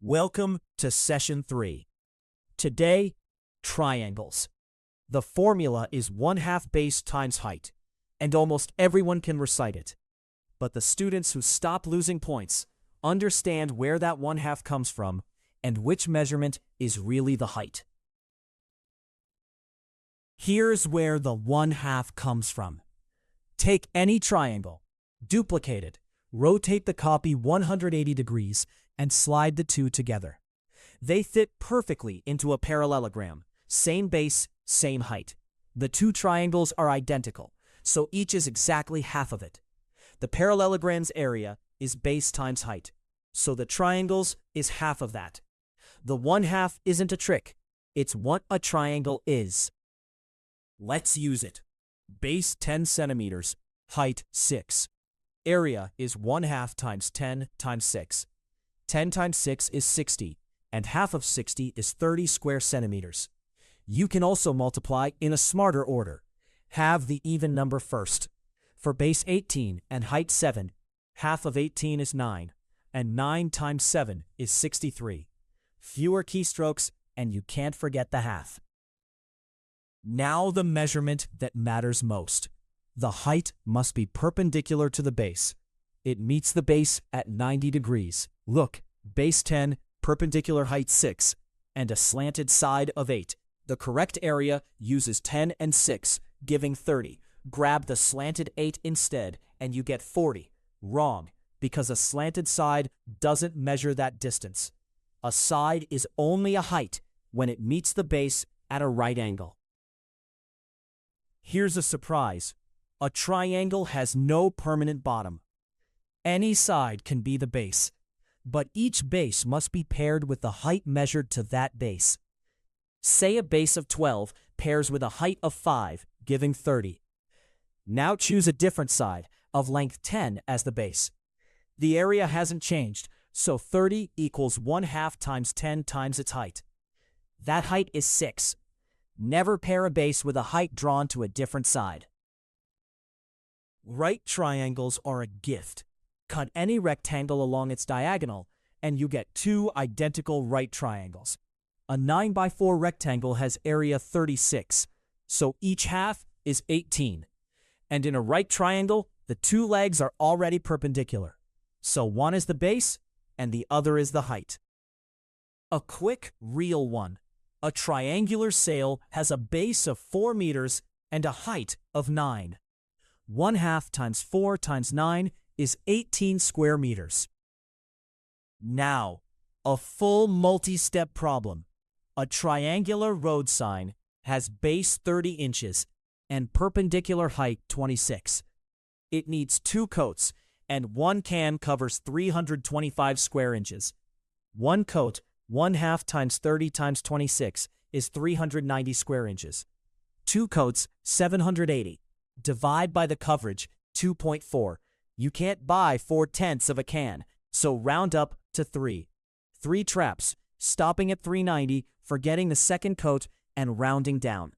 Welcome to Session 3. Today, triangles. The formula is 1/2 base times height, and almost everyone can recite it. But the students who stop losing points understand where that 1/2 comes from and which measurement is really the height. Here's where the 1/2 comes from. Take any triangle, duplicate it, rotate the copy 180 degrees, and slide the two together. They fit perfectly into a parallelogram, same base, same height. The two triangles are identical, so each is exactly half of it. The parallelogram's area is base times height, so the triangle's is half of that. The 1/2 isn't a trick, it's what a triangle is. Let's use it. Base 10 centimeters, height 6. Area is 1/2 times 10 times 6. 10 times 6 is 60, and half of 60 is 30 square centimeters. You can also multiply in a smarter order. Have the even number first. For base 18 and height 7, half of 18 is 9, and 9 times 7 is 63. Fewer keystrokes, and you can't forget the half. Now the measurement that matters most. The height must be perpendicular to the base. It meets the base at 90 degrees. Look, base 10, perpendicular height 6, and a slanted side of 8. The correct area uses 10 and 6, giving 30. Grab the slanted 8 instead, and you get 40. Wrong, because a slanted side doesn't measure that distance. A side is only a height when it meets the base at a right angle. Here's a surprise. A triangle has no permanent bottom. Any side can be the base, but each base must be paired with the height measured to that base. Say a base of 12 pairs with a height of 5, giving 30. Now choose a different side, of length 10 as the base. The area hasn't changed, so 30 equals 1/2 times 10 times its height. That height is 6. Never pair a base with a height drawn to a different side. Right triangles are a gift. Cut any rectangle along its diagonal, and you get two identical right triangles. A 9x4 rectangle has area 36, so each half is 18. And in a right triangle, the two legs are already perpendicular, so one is the base and the other is the height. A quick, real one. A triangular sail has a base of 4 meters and a height of 9. 1/2 times 4 times 9 is 18 square meters. Now, a full multi-step problem. A triangular road sign has base 30 inches and perpendicular height 26. It needs 2 coats, and one can covers 325 square inches. One coat, 1/2 times 30 times 26, is 390 square inches. 2 coats, 780. Divide by the coverage, 2.4. You can't buy 4/10 of a can, so round up to 3. 3 traps, stopping at 390, forgetting the second coat, and rounding down.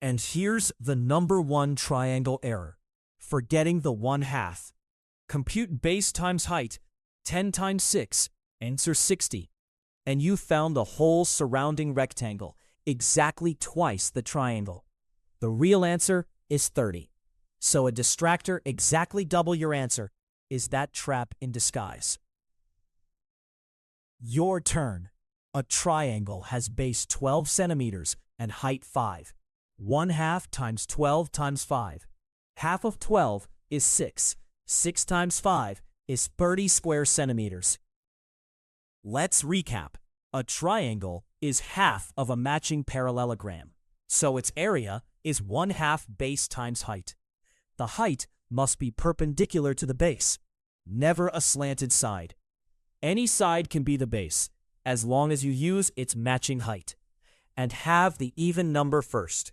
And here's the number 1 triangle error: forgetting the 1/2. Compute base times height, 10 times 6, answer 60. And you found the whole surrounding rectangle, exactly twice the triangle. The real answer is 30. So a distractor exactly double your answer is that trap in disguise. Your turn. A triangle has base 12 centimeters and height 5. 1/2 times 12 times 5. Half of 12 is 6. 6 times 5 is 30 square centimeters. Let's recap. A triangle is half of a matching parallelogram, so its area is 1/2 base times height. The height must be perpendicular to the base, never a slanted side. Any side can be the base, as long as you use its matching height. And have the even number first.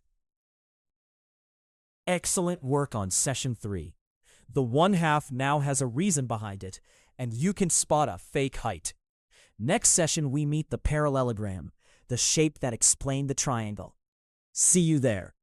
Excellent work on Session 3. The 1/2 now has a reason behind it, and you can spot a fake height. Next session we meet the parallelogram, the shape that explained the triangle. See you there.